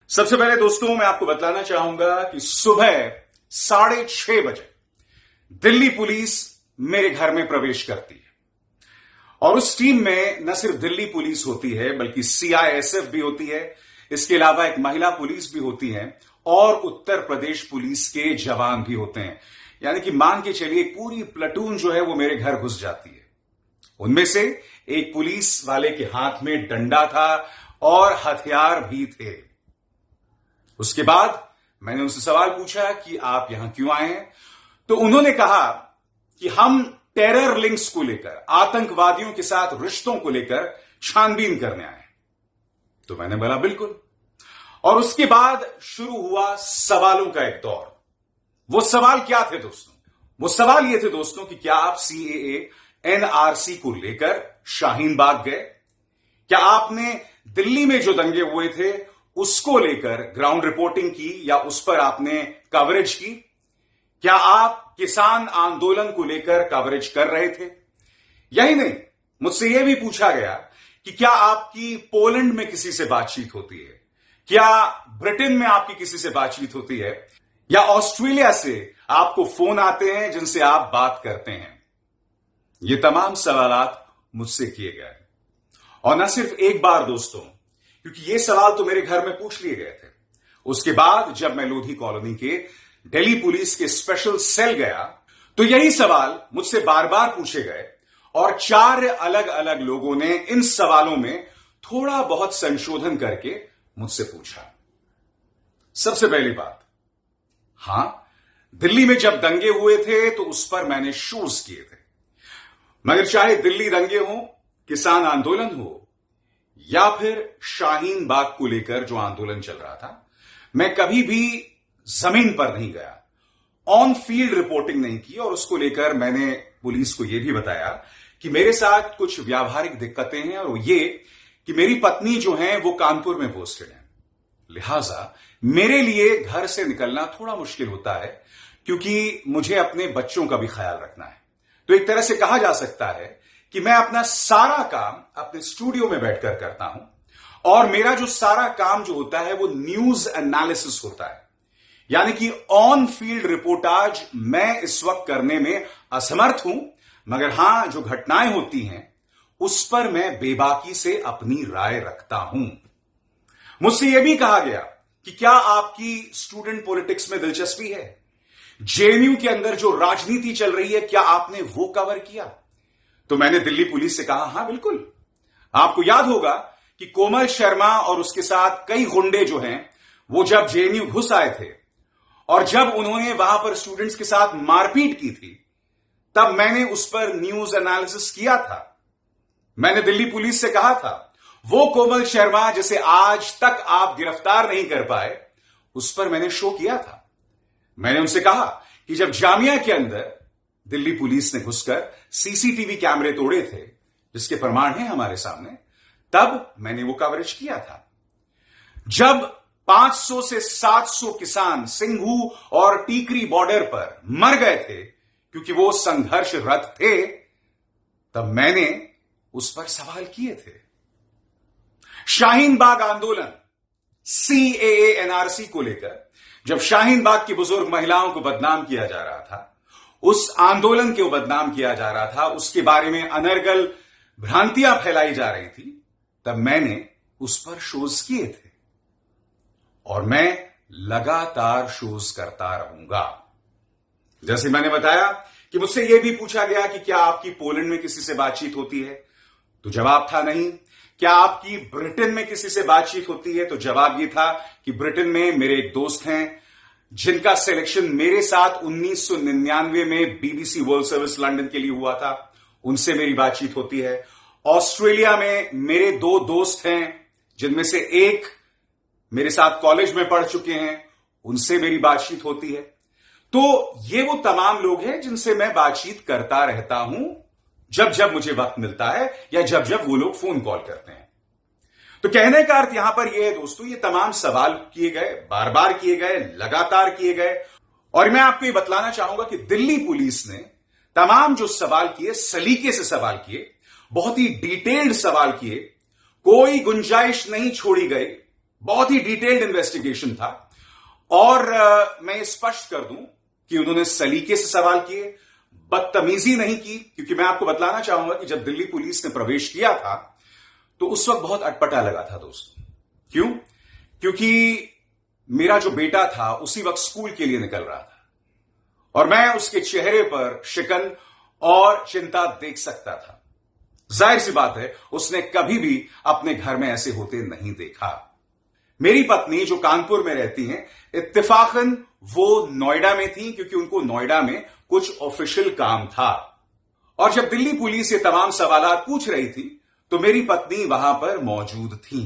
सबसे पहले दोस्तों मैं आपको बतलाना चाहूंगा कि सुबह 6:30 बजे दिल्ली पुलिस मेरे घर में प्रवेश करती है और उस टीम में न सिर्फ दिल्ली पुलिस होती है बल्कि सीआईएसएफ भी होती है। इसके अलावा एक महिला पुलिस भी होती है और उत्तर प्रदेश पुलिस के जवान भी होते हैं। यानी कि मान के चलिए पूरी प्लेटून जो है वो मेरे घर घुस जाती है। उनमें से एक पुलिस वाले के हाथ में डंडा था और हथियार भी थे। उसके बाद मैंने उनसे सवाल पूछा कि आप यहां क्यों आए हैं, तो उन्होंने कहा कि हम टेरर लिंक्स को लेकर, आतंकवादियों के साथ रिश्तों को लेकर छानबीन करने आए। तो मैंने बोला बिल्कुल। और उसके बाद शुरू हुआ सवालों का एक दौर। वो सवाल क्या थे दोस्तों? वो सवाल ये थे दोस्तों कि क्या आप सीएए एनआरसी को लेकर शाहीन बाग गए? क्या आपने दिल्ली में जो दंगे हुए थे उसको लेकर ग्राउंड रिपोर्टिंग की या उस पर आपने कवरेज की? क्या आप किसान आंदोलन को लेकर कवरेज कर रहे थे? यही नहीं, मुझसे यह भी पूछा गया कि क्या आपकी पोलैंड में किसी से बातचीत होती है, क्या ब्रिटेन में आपकी किसी से बातचीत होती है, या ऑस्ट्रेलिया से आपको फोन आते हैं जिनसे आप बात करते हैं? ये तमाम सवालात मुझसे किए गए और न सिर्फ एक बार दोस्तों, क्योंकि ये सवाल तो मेरे घर में पूछ लिए गए थे। उसके बाद जब मैं लोधी कॉलोनी के दिल्ली पुलिस के स्पेशल सेल गया तो यही सवाल मुझसे बार बार पूछे गए और 4 अलग अलग लोगों ने इन सवालों में थोड़ा बहुत संशोधन करके मुझसे पूछा। सबसे पहली बात, हां, दिल्ली में जब दंगे हुए थे तो उस पर मैंने शोज किए थे, मगर चाहे दिल्ली दंगे हो, किसान आंदोलन हो या फिर शाहीन बाग को लेकर जो आंदोलन चल रहा था, मैं कभी भी जमीन पर नहीं गया, ऑन फील्ड रिपोर्टिंग नहीं की। और उसको लेकर मैंने पुलिस को यह भी बताया कि मेरे साथ कुछ व्यावहारिक दिक्कतें हैं और ये कि मेरी पत्नी जो है वो कानपुर में पोस्टेड है, लिहाजा मेरे लिए घर से निकलना थोड़ा मुश्किल होता है क्योंकि मुझे अपने बच्चों का भी ख्याल रखना है। तो एक तरह से कहा जा सकता है कि मैं अपना सारा काम अपने स्टूडियो में बैठकर करता हूं और मेरा जो सारा काम जो होता है वो न्यूज एनालिसिस होता है। यानी कि ऑन फील्ड रिपोर्टाज मैं इस वक्त करने में असमर्थ हूं, मगर हां, जो घटनाएं होती हैं उस पर मैं बेबाकी से अपनी राय रखता हूं। मुझसे यह भी कहा गया कि क्या आपकी स्टूडेंट पॉलिटिक्स में दिलचस्पी है? जेएनयू के अंदर जो राजनीति चल रही है, क्या आपने वो कवर किया? तो मैंने दिल्ली पुलिस से कहा, हां बिल्कुल। आपको याद होगा कि कोमल शर्मा और उसके साथ कई गुंडे जो हैं वो जब जेएनयू घुस आए थे और जब उन्होंने वहां पर स्टूडेंट्स के साथ मारपीट की थी, तब मैंने उस पर न्यूज एनालिसिस किया था। मैंने दिल्ली पुलिस से कहा था, वो कोमल शर्मा जिसे आज तक आप गिरफ्तार नहीं कर पाए, उस पर मैंने शो किया था। मैंने उनसे कहा कि जब जामिया के अंदर दिल्ली पुलिस ने घुसकर सीसीटीवी कैमरे तोड़े थे, जिसके प्रमाण हैं हमारे सामने, तब मैंने वो कवरेज किया था। जब 500 से 700 किसान सिंघू और टीकरी बॉर्डर पर मर गए थे क्योंकि वो संघर्षरत थे, तब मैंने उस पर सवाल किए थे। शाहीन बाग आंदोलन, सीएए एनआरसी को लेकर जब शाहीन बाग की बुजुर्ग महिलाओं को बदनाम किया जा रहा था, उस आंदोलन को बदनाम किया जा रहा था, उसके बारे में अनर्गल भ्रांतियां फैलाई जा रही थी, तब मैंने उस पर शोज किए थे और मैं लगातार शोज करता रहूंगा। जैसे मैंने बताया कि मुझसे यह भी पूछा गया कि क्या आपकी पोलैंड में किसी से बातचीत होती है, तो जवाब था नहीं। क्या आपकी ब्रिटेन में किसी से बातचीत होती है, तो जवाब यह था कि ब्रिटेन में मेरे एक दोस्त हैं जिनका सिलेक्शन मेरे साथ 1999 में बीबीसी वर्ल्ड सर्विस लंदन के लिए हुआ था, उनसे मेरी बातचीत होती है। ऑस्ट्रेलिया में मेरे 2 दोस्त हैं जिनमें से एक मेरे साथ कॉलेज में पढ़ चुके हैं, उनसे मेरी बातचीत होती है। तो ये वो तमाम लोग हैं जिनसे मैं बातचीत करता रहता हूं जब जब मुझे वक्त मिलता है या जब जब वो लोग फोन कॉल करते हैं। तो कहने का अर्थ यहां पर यह है दोस्तों, ये तमाम सवाल किए गए, बार बार किए गए, लगातार किए गए, और मैं आपको ये बतलाना चाहूंगा कि दिल्ली पुलिस ने तमाम जो सवाल किए, सलीके से सवाल किए, बहुत ही डिटेल्ड सवाल किए, कोई गुंजाइश नहीं छोड़ी गई बहुत ही डिटेल्ड इन्वेस्टिगेशन था। और मैं ये स्पष्ट कर दूं कि उन्होंने सलीके से सवाल किए, बदतमीजी नहीं की, क्योंकि मैं आपको बतलाना चाहूंगा कि जब दिल्ली पुलिस ने प्रवेश किया था तो उस वक्त बहुत अटपटा लगा था दोस्तों। क्यों? क्योंकि मेरा जो बेटा था उसी वक्त स्कूल के लिए निकल रहा था और मैं उसके चेहरे पर शिकन और चिंता देख सकता था। जाहिर सी बात है, उसने कभी भी अपने घर में ऐसे होते नहीं देखा। मेरी पत्नी जो कानपुर में रहती हैं, इत्तेफाकन वो नोएडा में थी, क्योंकि उनको नोएडा में कुछ ऑफिशियल काम था। और जब दिल्ली पुलिस ये तमाम सवालात पूछ रही थी तो मेरी पत्नी वहां पर मौजूद थी।